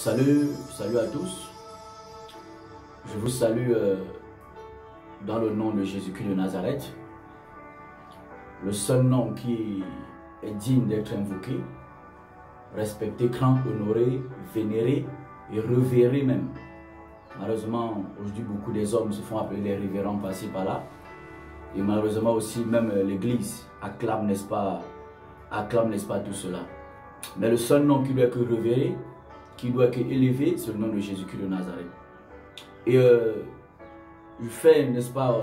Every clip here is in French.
Salut à tous. Je vous salue dans le nom de Jésus-Christ de Nazareth, le seul nom qui est digne d'être invoqué, respecté, craint, honoré, vénéré et révéré même. Malheureusement, aujourd'hui, beaucoup des hommes se font appeler les révérends par-ci par-là. Et malheureusement aussi, même l'Église acclame, n'est-ce pas, tout cela. Mais le seul nom qui doit être révéré, qui doit être élevé, c'est le nom de Jésus-Christ de Nazareth. Et je fais, n'est-ce pas,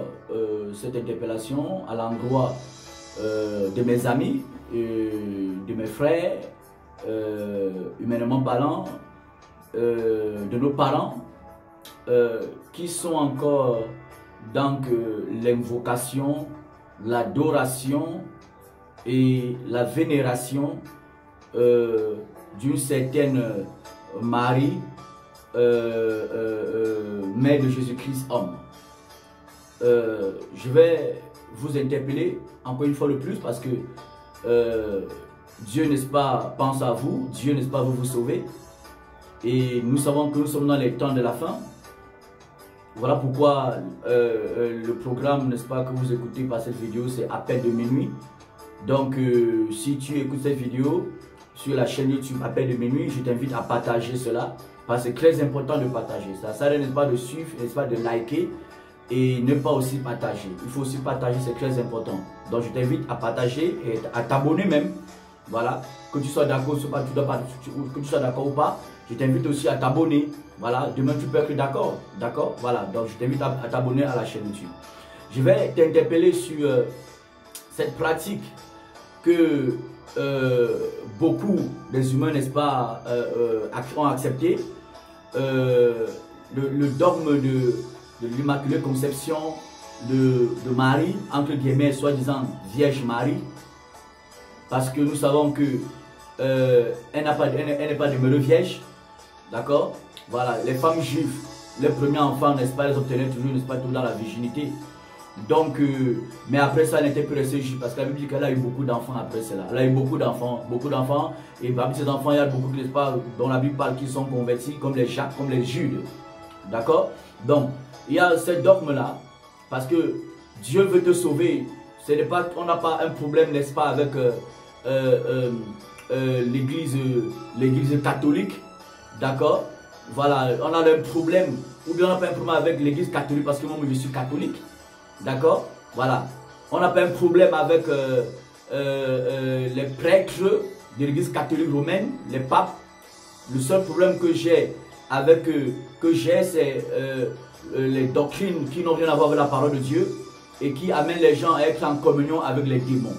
cette interpellation à l'endroit de mes amis, de mes frères, humainement parlant, de nos parents, qui sont encore dans l'invocation, l'adoration et la vénération d'une certaine Marie, mère de Jésus-Christ homme. Je vais vous interpeller encore une fois de plus parce que Dieu, n'est-ce pas, pense à vous, Dieu, n'est-ce pas, veut vous sauver. Et nous savons que nous sommes dans les temps de la fin. Voilà pourquoi le programme, n'est-ce pas, que vous écoutez par cette vidéo, c'est Appel de minuit. Donc, si tu écoutes cette vidéo sur la chaîne YouTube Appel de minuit, je t'invite à partager cela. Parce que c'est très important de partager. Ça sert, n'est-ce pas, de suivre, n'est-ce pas, de liker et ne pas aussi partager. Il faut aussi partager, c'est très important. Donc, je t'invite à partager et à t'abonner même. Voilà, que tu sois d'accord que tu sois d'accord ou pas, je t'invite aussi à t'abonner. Voilà, demain tu peux être d'accord. D'accord, voilà, donc je t'invite à t'abonner à la chaîne YouTube. Je vais t'interpeller sur cette pratique que beaucoup des humains, n'est-ce pas, ont accepté. Le dogme de l'Immaculée Conception de Marie, entre guillemets, soi-disant Vierge Marie. Parce que nous savons que elle n'est pas demeurée vierge. D'accord? Voilà, les femmes juives, les premiers enfants, n'est-ce pas, les obtenaient toujours, n'est-ce pas, tout dans la virginité. Donc, mais après ça, elle n'était plus restée juive. Parce que la Bible dit qu'elle a eu beaucoup d'enfants après cela. Elle a eu beaucoup d'enfants. Et parmi ces enfants, il y a beaucoup, n'est-ce pas, dont la Bible parle qui sont convertis, comme les Jacques, comme les Judes. D'accord? Donc, il y a ce dogme-là. Parce que Dieu veut te sauver. On n'a pas un problème, n'est-ce pas, avec l'église catholique, d'accord, voilà, on a un problème, ou bien on n'a pas un problème avec l'église catholique, parce que moi je suis catholique, d'accord, voilà, on n'a pas un problème avec les prêtres de l'église catholique romaine, les papes. Le seul problème que j'ai avec c'est les doctrines qui n'ont rien à voir avec la parole de Dieu et qui amènent les gens à être en communion avec les démons.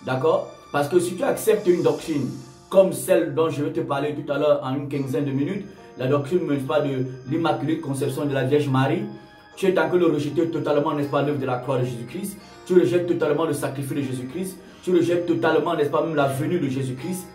D'accord? Parce que si tu acceptes une doctrine comme celle dont je vais te parler tout à l'heure en une quinzaine de minutes, la doctrine, n'est-ce pas, de l'Immaculée Conception de la Vierge Marie, tu es en train de rejeter totalement, n'est-ce pas, l'œuvre de la croix de Jésus-Christ, tu rejettes totalement le sacrifice de Jésus-Christ, tu rejettes totalement, n'est-ce pas, même la venue de Jésus-Christ,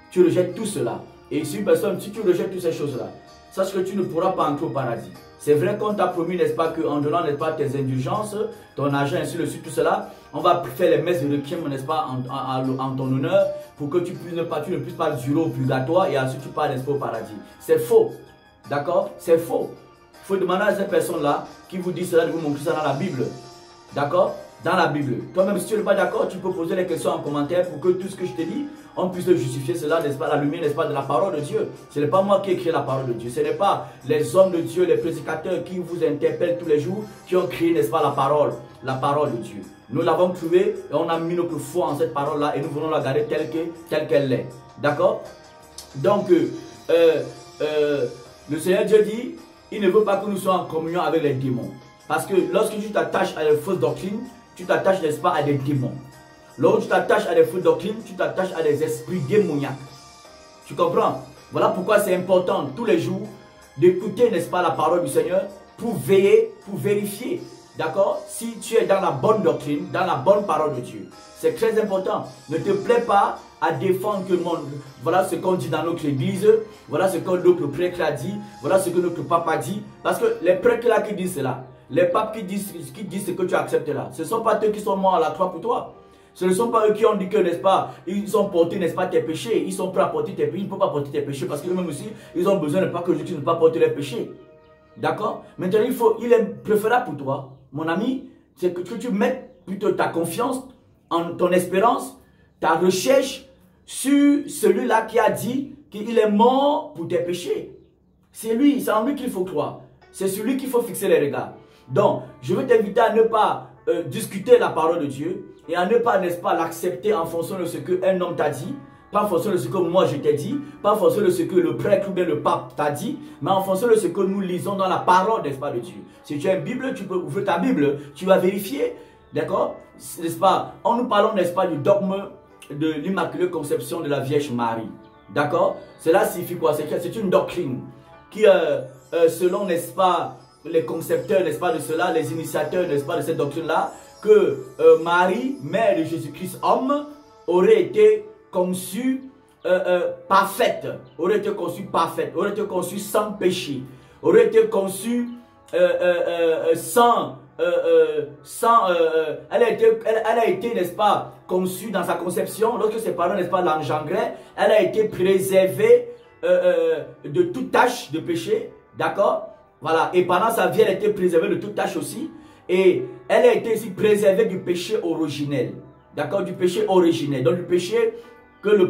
tu rejettes tout cela. Et si tu rejettes toutes ces choses-là, sache que tu ne pourras pas entrer au paradis. C'est vrai qu'on t'a promis, n'est-ce pas, qu'en donnant, n'est-ce pas, tes indulgences, ton argent, ainsi de suite, tout cela, on va faire les messes de requiem, n'est-ce pas, en ton honneur, pour que tu ne puisses pas durer au purgatoire et ensuite tu pars, n'est-ce pas, au paradis. C'est faux. D'accord? C'est faux. Il faut demander à ces personnes-là qui vous disent cela de vous montrer ça dans la Bible. D'accord? Dans la Bible. Toi-même, si tu n'es pas d'accord, tu peux poser les questions en commentaire pour que tout ce que je te dis, on puisse le justifier cela, n'est-ce pas, la lumière, n'est-ce pas, de la parole de Dieu. Ce n'est pas moi qui ai créé la parole de Dieu. Ce n'est pas les hommes de Dieu, les prédicateurs qui vous interpellent tous les jours, qui ont créé, n'est-ce pas, la parole de Dieu. Nous l'avons trouvée et on a mis notre foi en cette parole-là et nous voulons la garder telle qu'elle est. D'accord? Donc, le Seigneur Dieu dit, il ne veut pas que nous soyons en communion avec les démons. Parce que lorsque tu t'attaches à une fausse doctrine, tu t'attaches, n'est-ce pas, à des démons. Lorsque tu t'attaches à des fausses doctrines, tu t'attaches à des esprits démoniaques. Tu comprends? Voilà pourquoi c'est important tous les jours d'écouter, n'est-ce pas, la parole du Seigneur pour veiller, pour vérifier, d'accord, si tu es dans la bonne doctrine, dans la bonne parole de Dieu. C'est très important. Ne te plaît pas à défendre que le monde. Voilà ce qu'on dit dans notre église, voilà ce que notre prêtre a dit, voilà ce que notre pape a dit. Parce que les prêtres là qui disent cela, les papes qui disent ce que tu acceptes là, ce ne sont pas eux qui sont morts à la croix pour toi. Ce ne sont pas eux qui ont dit que, n'est-ce pas, ils ont porté, n'est-ce pas, tes péchés. Ils sont prêts à porter tes péchés. Ils ne peuvent pas porter tes péchés parce qu'eux-mêmes aussi, ils ont besoin de pas que Jésus ne pas porter leurs péchés. D'accord? Maintenant, il est préférable pour toi, mon ami, c'est que tu mettes plutôt ta confiance, en ton espérance, ta recherche sur celui-là qui a dit qu'il est mort pour tes péchés. C'est lui, c'est en lui qu'il faut croire. C'est sur lui qu'il faut fixer les regards. Donc, je veux t'inviter à ne pas discuter la parole de Dieu et à ne pas, n'est-ce pas, l'accepter en fonction de ce qu'un homme t'a dit, pas en fonction de ce que moi je t'ai dit, pas en fonction de ce que le prêtre ou bien le pape t'a dit, mais en fonction de ce que nous lisons dans la parole, n'est-ce pas, de Dieu. Si tu as une Bible, tu peux ouvrir ta Bible, tu vas vérifier, d'accord, n'est-ce pas, en nous parlons, n'est-ce pas, du dogme de l'Immaculée Conception de la Vierge Marie, d'accord. Cela signifie quoi? C'est une doctrine qui, selon, n'est-ce pas, les concepteurs, n'est-ce pas, de cela, les initiateurs, n'est-ce pas, de cette doctrine-là, que Marie, mère de Jésus-Christ, homme, aurait été conçue parfaite, aurait été conçue sans péché, aurait été conçue elle a été, n'est-ce pas, conçue dans sa conception, lorsque ses parents, n'est-ce pas, l'engendraient, elle a été préservée de toute tâche de péché, d'accord. Voilà, et pendant sa vie, elle a été préservée de toute tâche aussi. Et elle a été aussi préservée du péché originel. D'accord, du péché originel. Donc du péché que nos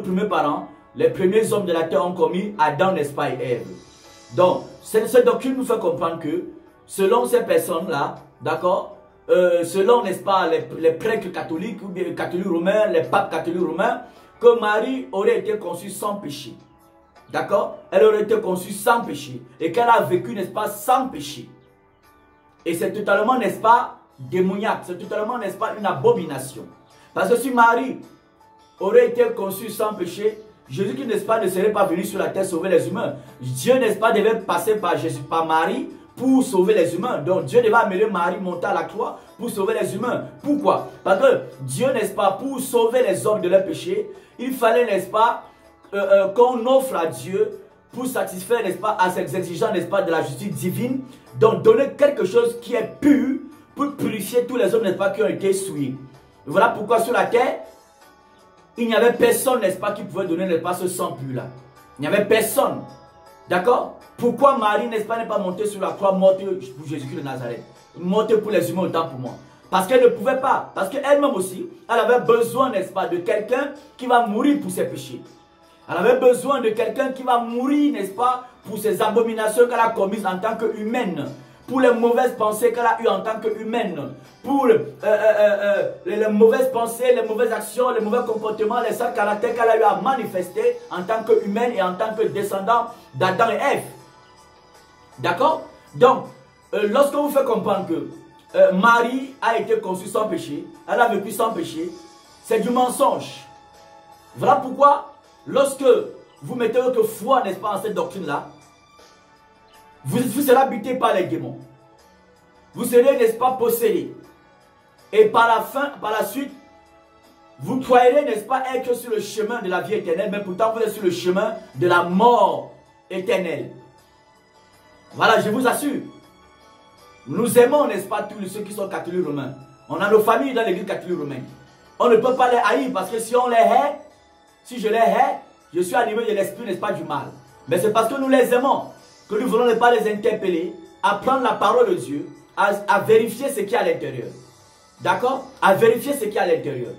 premiers parents, les premiers hommes de la terre ont commis, Adam, n'est-ce pas, et Ève. Donc, cette doctrine nous fait comprendre que, selon ces personnes-là, d'accord, selon, n'est-ce pas, les prêtres catholiques, ou bien les catholiques romains, les papes catholiques romains, que Marie aurait été conçue sans péché. D'accord? Elle aurait été conçue sans péché. Et qu'elle a vécu, n'est-ce pas, sans péché. Et c'est totalement, n'est-ce pas, démoniaque. C'est totalement, n'est-ce pas, une abomination. Parce que si Marie aurait été conçue sans péché, Jésus-Christ, n'est-ce pas, ne serait pas venu sur la terre sauver les humains. Dieu, n'est-ce pas, devait passer par Marie pour sauver les humains. Donc Dieu devait amener Marie monter à la croix pour sauver les humains. Pourquoi? Parce que Dieu, n'est-ce pas, pour sauver les hommes de leur péché, il fallait, n'est-ce pas, qu'on offre à Dieu pour satisfaire, n'est-ce pas, à ses exigences, n'est-ce pas, de la justice divine, donc donner quelque chose qui est pur pour purifier tous les hommes, n'est-ce pas, qui ont été souillés. Voilà pourquoi sur la terre, il n'y avait personne, n'est-ce pas, qui pouvait donner, n'est-ce pas, ce sang pur-là. Il n'y avait personne. D'accord? Pourquoi Marie, n'est-ce pas, n'est pas montée sur la croix, morte pour Jésus-Christ de Nazareth, morte pour les humains autant pour moi? Parce qu'elle ne pouvait pas. Parce qu'elle-même aussi, elle avait besoin, n'est-ce pas, de quelqu'un qui va mourir pour ses péchés. Elle avait besoin de quelqu'un qui va mourir, n'est-ce pas, pour ses abominations qu'elle a commises en tant qu'humaine, pour les mauvaises pensées qu'elle a eues en tant qu'humaine, pour les mauvaises pensées, les mauvaises actions, les mauvais comportements, les sales caractères qu'elle a eu à manifester en tant qu'humaine et en tant que descendant d'Adam et Ève. D'accord? Donc, lorsqu'on vous fait comprendre que Marie a été conçue sans péché, elle a vécu sans péché, c'est du mensonge. Voilà pourquoi, lorsque vous mettez votre foi, n'est-ce pas, en cette doctrine-là, vous serez habité par les démons. Vous serez, n'est-ce pas, possédé. Et par la suite, vous croirez, n'est-ce pas, être sur le chemin de la vie éternelle, mais pourtant vous êtes sur le chemin de la mort éternelle. Voilà, je vous assure. Nous aimons, n'est-ce pas, tous ceux qui sont catholiques romains. On a nos familles dans l'église catholique romaine. On ne peut pas les haïr parce que si on les hait, si je les hais, je suis animé de l'esprit, n'est-ce pas, du mal. Mais c'est parce que nous les aimons que nous voulons ne pas les interpeller, à prendre la parole de Dieu, à vérifier ce qu'il y a à l'intérieur. D'accord? À vérifier ce qu'il y a à l'intérieur.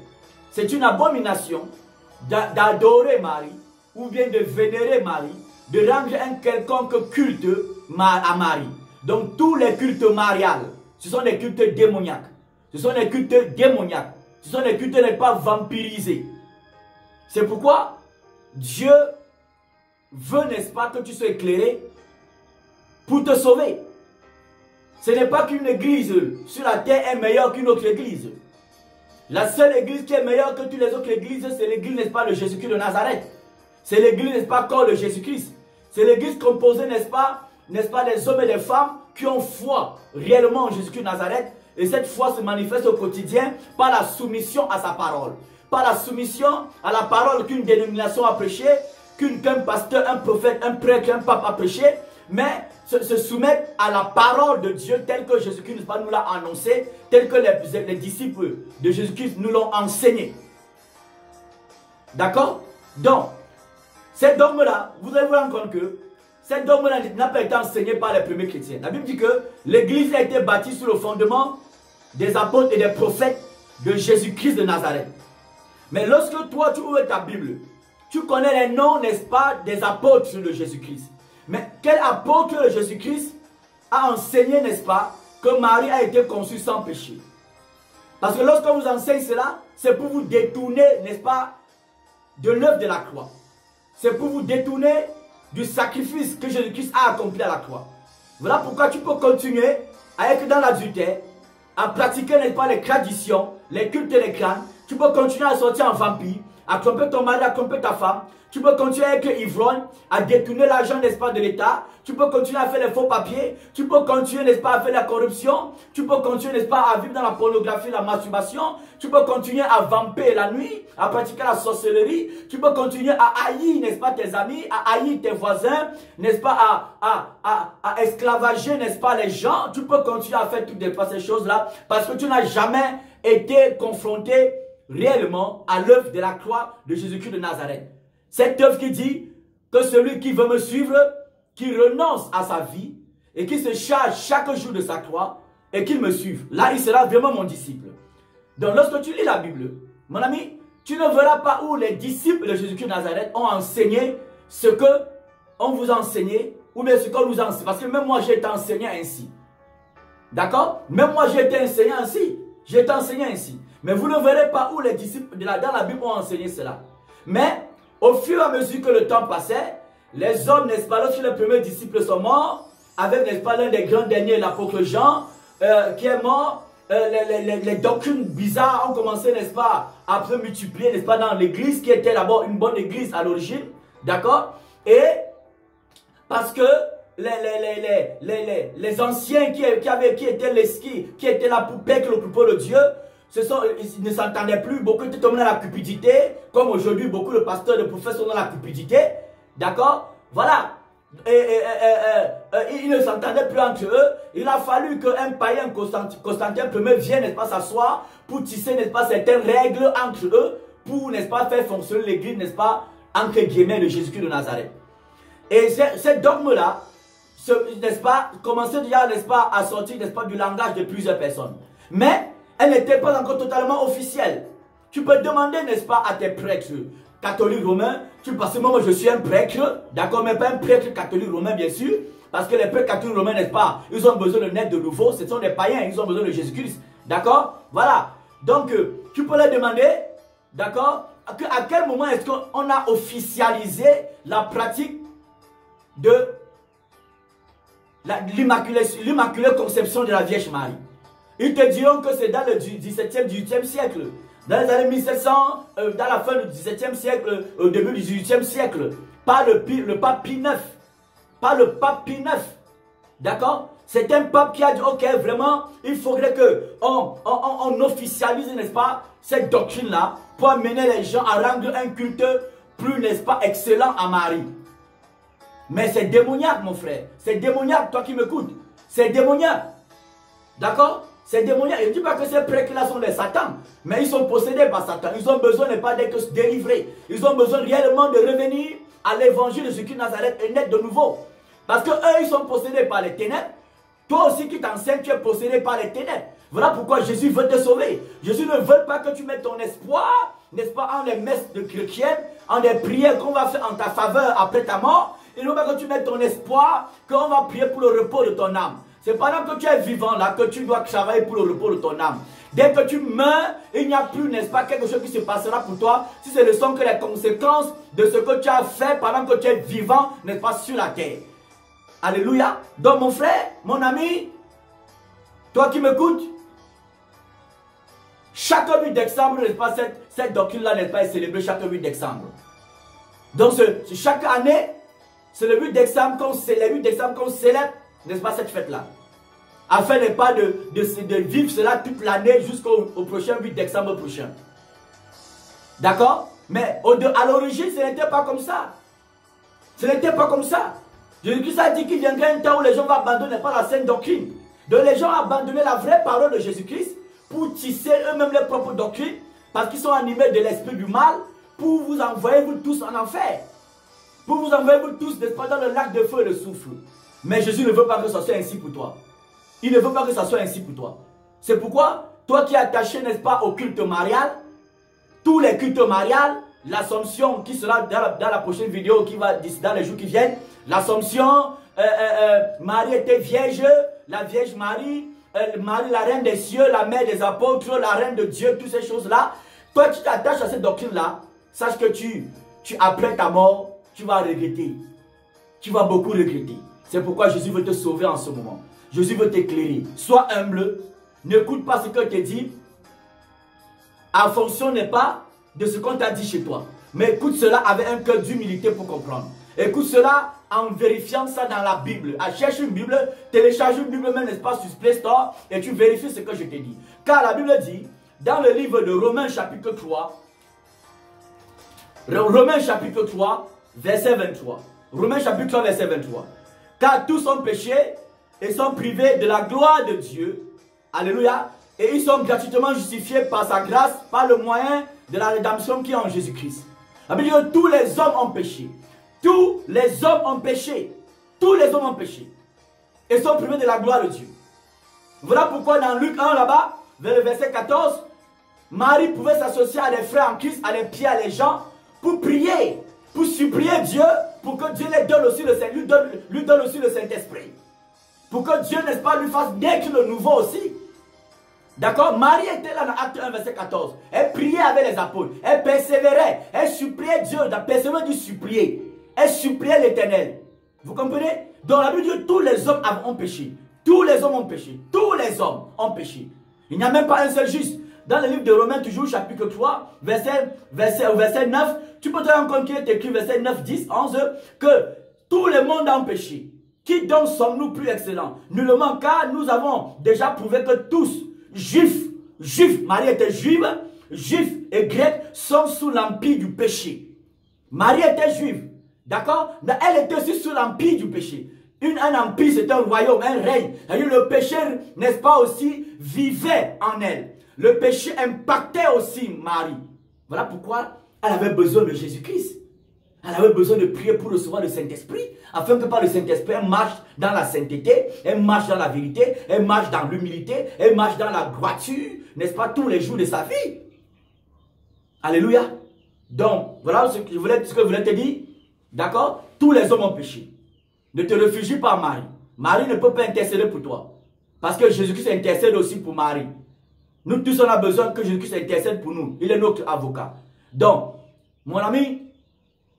C'est une abomination d'adorer Marie, ou bien de vénérer Marie, de rendre un quelconque culte à Marie. Donc tous les cultes mariales, ce sont des cultes démoniaques. Ce sont des cultes démoniaques. Ce sont des cultes n'est pas vampirisés. C'est pourquoi Dieu veut, n'est-ce pas, que tu sois éclairé pour te sauver. Ce n'est pas qu'une église sur la terre est meilleure qu'une autre église. La seule église qui est meilleure que toutes les autres églises, c'est l'église, n'est-ce pas, de Jésus-Christ de Nazareth. C'est l'église, n'est-ce pas, corps de Jésus-Christ. C'est l'église composée, n'est-ce pas, des hommes et des femmes qui ont foi réellement en Jésus-Christ de Nazareth. Et cette foi se manifeste au quotidien par la soumission à sa parole. Par la soumission à la parole qu'une dénomination a prêchée, qu'un pasteur, un prophète, un prêtre, un pape a prêché. mais se soumettre à la parole de Dieu telle que Jésus-Christ nous l'a annoncé, telle que les disciples de Jésus-Christ nous l'ont enseigné. D'accord? Donc, cette dogme-là, vous allez vous rendre compte que cette dogme-là n'a pas été enseignée par les premiers chrétiens. La Bible dit que l'Église a été bâtie sur le fondement des apôtres et des prophètes de Jésus-Christ de Nazareth. Mais lorsque toi, tu ouvres ta Bible, tu connais les noms, n'est-ce pas, des apôtres de Jésus-Christ. Mais quel apôtre de Jésus-Christ a enseigné, n'est-ce pas, que Marie a été conçue sans péché? Parce que lorsqu'on vous enseigne cela, c'est pour vous détourner, n'est-ce pas, de l'œuvre de la croix. C'est pour vous détourner du sacrifice que Jésus-Christ a accompli à la croix. Voilà pourquoi tu peux continuer à être dans l'adultère, à pratiquer, n'est-ce pas, les traditions, les cultes et les crânes. Tu peux continuer à sortir en vampire, à tromper ton mari, à tromper ta femme. Tu peux continuer à être ivrogne, à détourner l'argent, n'est-ce pas, de l'État. Tu peux continuer à faire les faux papiers. Tu peux continuer, n'est-ce pas, à faire la corruption. Tu peux continuer, n'est-ce pas, à vivre dans la pornographie, la masturbation. Tu peux continuer à vamper la nuit, à pratiquer la sorcellerie. Tu peux continuer à haïr, n'est-ce pas, tes amis, à haïr tes voisins, n'est-ce pas, à esclavager, n'est-ce pas, les gens. Tu peux continuer à faire toutes ces choses-là parce que tu n'as jamais été confronté réellement à l'œuvre de la croix de Jésus-Christ de Nazareth. Cette œuvre qui dit que celui qui veut me suivre, qui renonce à sa vie et qui se charge chaque jour de sa croix et qu'il me suive. Là, il sera vraiment mon disciple. Donc, lorsque tu lis la Bible, mon ami, tu ne verras pas où les disciples de Jésus-Christ de Nazareth ont enseigné ce qu'on vous a enseigné ou bien ce qu'on nous a enseigné. Parce que même moi, j'ai été enseigné ainsi. D'accord? Même moi, j'ai été enseigné ainsi. J'ai été enseigné ainsi. Mais vous ne verrez pas où les disciples dans la Bible ont enseigné cela. Mais, au fur et à mesure que le temps passait, les hommes, n'est-ce pas, lorsque les premiers disciples sont morts, avec, n'est-ce pas, l'un des grands derniers, l'apôtre Jean, qui est mort, les doctrines bizarres ont commencé, n'est-ce pas, à se multiplier, n'est-ce pas, dans l'église, qui était d'abord une bonne église à l'origine, d'accord? Et, parce que les anciens qui étaient là pour paître le propos de Dieu, ils ne s'entendaient plus, beaucoup étaient tombés dans la cupidité, comme aujourd'hui beaucoup de pasteurs, de prophètes sont dans la cupidité, d'accord? Voilà, ils ne s'entendaient plus entre eux. Il a fallu qu'un païen, Constantin Ier, vienne, n'est-ce pas, s'asseoir pour tisser, n'est-ce pas, certaines règles entre eux, pour, n'est-ce pas, faire fonctionner l'église, n'est-ce pas, entre guillemets, de Jésus-Christ de Nazareth. Et ce dogme-là, n'est-ce pas, commençait déjà, n'est-ce pas, à sortir, n'est-ce pas, du langage de plusieurs personnes. Mais elle n'était pas encore totalement officielle. Tu peux demander, n'est-ce pas, à tes prêtres catholiques romains, parce que moi je suis un prêtre, d'accord, mais pas un prêtre catholique romain, bien sûr, parce que les prêtres catholiques romains, n'est-ce pas, ils ont besoin de naître de nouveau, ce sont des païens, ils ont besoin de Jésus-Christ, d'accord, voilà. Donc, tu peux leur demander, d'accord, à quel moment est-ce qu'on a officialisé la pratique de l'Immaculée Conception de la Vierge Marie. Ils te diront que c'est dans le 17e, 18e siècle. Dans les années 1700, dans la fin du 17e siècle, au début du 18e siècle. Pas le pape Pie IX. Pas le pape Pie IX. D'accord? C'est un pape qui a dit, ok, vraiment, il faudrait qu'on officialise, n'est-ce pas, cette doctrine-là, pour amener les gens à rendre un culte plus, n'est-ce pas, excellent à Marie. Mais c'est démoniaque, mon frère. C'est démoniaque, toi qui m'écoutes. C'est démoniaque. D'accord? C'est démoniaque. Je ne dis pas que ces prêtres-là sont des satans. Mais ils sont possédés par Satan. Ils ont besoin, n'est pas, d'être délivrés. Ils ont besoin réellement de revenir à l'évangile de Jésus-Christ de Nazareth et naître de nouveau. Parce que eux, ils sont possédés par les ténèbres. Toi aussi qui t'enseignes, tu es possédé par les ténèbres. Voilà pourquoi Jésus veut te sauver. Jésus ne veut pas que tu mettes ton espoir, n'est-ce pas, en les messes de chrétiennes, en des prières qu'on va faire en ta faveur après ta mort. Il ne veut pas que tu mettes ton espoir, qu'on va prier pour le repos de ton âme. C'est pendant que tu es vivant là que tu dois travailler pour le repos de ton âme. Dès que tu meurs, il n'y a plus, n'est-ce pas, quelque chose qui se passera pour toi, si ce ne sont que les conséquences de ce que tu as fait pendant que tu es vivant, n'est-ce pas, sur la terre. Alléluia. Donc mon frère, mon ami, toi qui m'écoutes, chaque 8 décembre, n'est-ce pas, cette doctrine-là, n'est-ce pas, est célébrée chaque 8 décembre. Donc chaque année, c'est le 8 décembre qu'on célèbre, n'est-ce pas, cette fête-là. Afin n'est pas de vivre cela toute l'année jusqu'au prochain 8 décembre prochain. D'accord? Mais à l'origine, ce n'était pas comme ça. Ce n'était pas comme ça. Jésus-Christ a dit qu'il viendrait un temps où les gens vont abandonner pas la saine doctrine. Donc les gens ont abandonné la vraie parole de Jésus-Christ pour tisser eux-mêmes leurs propres doctrines parce qu'ils sont animés de l'esprit du mal pour vous envoyer vous tous en enfer. Pour vous envoyer vous tous dans le lac de feu et de soufre. Mais Jésus ne veut pas que ça soit ainsi pour toi. Il ne veut pas que ça soit ainsi pour toi. C'est pourquoi, toi qui es attaché, n'est-ce pas, au culte marial, tous les cultes mariales, l'Assomption qui sera dans la prochaine vidéo qui va dans les jours qui viennent, l'Assomption, Marie était vierge, la Vierge Marie, Marie la reine des cieux, la mère des apôtres, la reine de Dieu, toutes ces choses-là. Toi qui t'attaches à cette doctrine-là, sache que après ta mort, tu vas regretter. Tu vas beaucoup regretter. C'est pourquoi Jésus veut te sauver en ce moment. Jésus veut t'éclairer. Sois humble. N'écoute pas ce qu'on te dit. En fonction n'est pas de ce qu'on t'a dit chez toi. Mais écoute cela avec un cœur d'humilité pour comprendre. Écoute cela en vérifiant ça dans la Bible. Cherche une Bible, télécharge une Bible même, n'est-ce pas, sur Play Store et tu vérifies ce que je t'ai dit. Car la Bible dit, dans le livre de Romains chapitre 3, Romains chapitre 3, verset 23. Romains chapitre 3, verset 23. Car tous ont péché et sont privés de la gloire de Dieu. Alléluia. Et ils sont gratuitement justifiés par sa grâce, par le moyen de la rédemption qui est en Jésus-Christ. La Bible dit que tous les hommes ont péché. Tous les hommes ont péché. Tous les hommes ont péché. Et sont privés de la gloire de Dieu. Voilà pourquoi dans Luc 1 là-bas, vers le verset 14, Marie pouvait s'associer à des frères en Christ, à des pieds, à des gens, pour prier, pour supplier Dieu, pour que Dieu lui donne aussi le Saint-Esprit. Pour que Dieu, n'est-ce pas, lui fasse naître le nouveau aussi. D'accord? Marie était là dans Acte 1, verset 14. Elle priait avec les apôtres. Elle persévérait. Elle suppliait Dieu. La persévérer du supplier. Elle suppliait l'Éternel. Vous comprenez? Dans la Bible, Dieu, tous les hommes ont péché. Tous les hommes ont péché. Tous les hommes ont péché. Il n'y a même pas un seul juste. Dans le livre de Romains, toujours chapitre 3, verset 9, tu peux te rendre compte qu'il est écrit, verset 9, 10, 11, que tout le monde a péché. Qui donc sommes-nous plus excellents? Nullement, car nous avons déjà prouvé que tous, juifs, Marie était juive, juifs et grecs sont sous l'empire du péché. Marie était juive, d'accord? Mais elle était aussi sous l'empire du péché. Un empire, c'est un royaume, un règne. Le péché, n'est-ce pas, aussi vivait en elle. Le péché impactait aussi Marie. Voilà pourquoi elle avait besoin de Jésus-Christ. Elle avait besoin de prier pour recevoir le Saint-Esprit, afin que par le Saint-Esprit, elle marche dans la sainteté, elle marche dans la vérité, elle marche dans l'humilité, elle marche dans la droiture, n'est-ce pas, tous les jours de sa vie. Alléluia. Donc, voilà ce que je voulais te dire. D'accord? Tous les hommes ont péché. Ne te réfugie pas à Marie. Marie ne peut pas intercéder pour toi. Parce que Jésus-Christ intercède aussi pour Marie. Nous tous, on a besoin que Jésus-Christ intercède pour nous. Il est notre avocat. Donc, mon ami,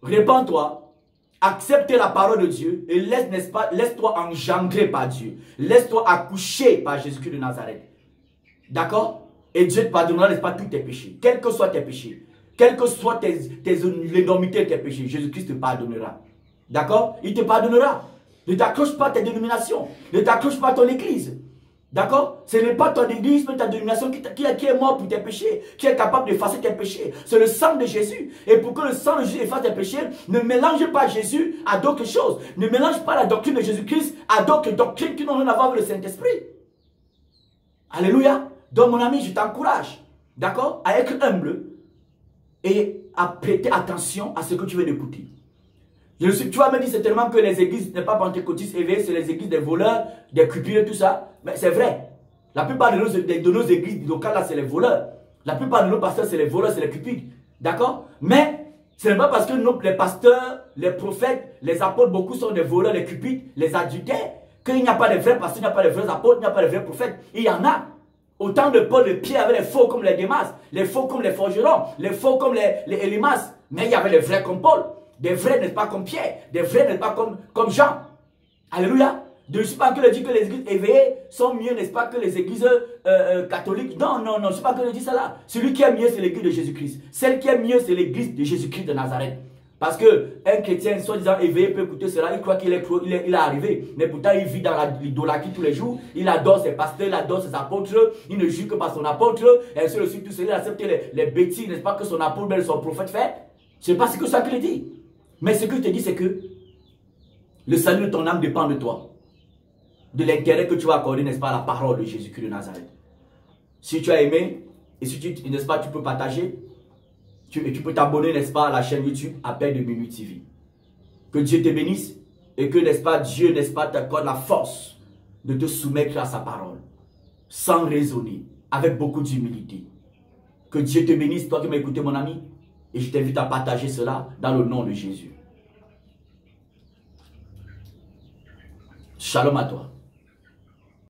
répands-toi, accepte la parole de Dieu et laisse-toi engendrer par Dieu. Laisse-toi accoucher par Jésus-Christ de Nazareth. D'accord? Et Dieu te pardonnera, n'est-ce pas, tous tes péchés. Quels que soient tes péchés. Quelles que soient l'énormité de tes péchés, Jésus-Christ te pardonnera. D'accord? Il te pardonnera. Ne t'accroche pas à ta dénomination. Ne t'accroche pas à ton église. D'accord? Ce n'est pas ton église, mais ta dénomination qui est mort pour tes péchés, qui est capable d'effacer tes péchés. C'est le sang de Jésus. Et pour que le sang de Jésus efface tes péchés, ne mélange pas Jésus à d'autres choses. Ne mélange pas la doctrine de Jésus-Christ à d'autres doctrines qui n'ont rien à voir avec le Saint-Esprit. Alléluia. Donc mon ami, je t'encourage, d'accord, à être humble et à prêter attention à ce que tu veux écouter. Tu vas me dire certainement que les églises n'est pas pentecôtistes éveillées, c'est les églises des voleurs, des cupides, tout ça. Mais c'est vrai. La plupart de nos églises locales, là, c'est les voleurs. La plupart de nos pasteurs, c'est les voleurs, c'est les cupides. D'accord? Mais ce n'est pas parce que les pasteurs, les prophètes, les apôtres, beaucoup sont des voleurs, les cupides, les adultères, qu'il n'y a pas de vrais pasteurs, il n'y a pas de vrais apôtres, il n'y a pas de vrais prophètes. Il y en a. Autant de Paul de Pierre avait les faux comme les Démas, les faux comme les forgerons, les faux comme les Élimas. Mais il y avait les vrais comme Paul. Des vrais, n'est-ce pas, comme Pierre. Des vrais, n'est-ce pas, comme Jean. Alléluia. Je ne suis pas que le dit que les églises éveillées sont mieux, n'est-ce pas, que les églises catholiques. Non, non, non, je ne suis pas que le dit ça là. Celui qui est mieux, c'est l'église de Jésus-Christ. Celle qui est mieux, c'est l'église de Jésus-Christ de Nazareth. Parce qu'un chrétien, soi-disant éveillé, peut écouter cela, il croit qu'il est arrivé. Mais pourtant, il vit dans l'idolâtrie tous les jours. Il adore ses pasteurs, il adore ses apôtres. Il ne juge que par son apôtre. Et ainsi de suite, tout cela, il accepte les bêtises, n'est-ce pas, que son apôtre, son prophète fait. Ce n'est pas ce que ça qu'il dit. Mais ce que je te dis, c'est que Le salut de ton âme dépend de toi. De l'intérêt que tu vas accorder, n'est-ce pas, à la parole de Jésus-Christ de Nazareth. Si tu as aimé, et si tu, n'est-ce pas, tu peux partager, tu peux t'abonner, n'est-ce pas, à la chaîne YouTube Appel de Minuit TV. Que Dieu te bénisse et que, n'est-ce pas, Dieu, n'est-ce pas, t'accorde la force de te soumettre à sa parole, sans raisonner, avec beaucoup d'humilité. Que Dieu te bénisse, toi qui m'as écouté, mon ami, et je t'invite à partager cela dans le nom de Jésus. Shalom à toi.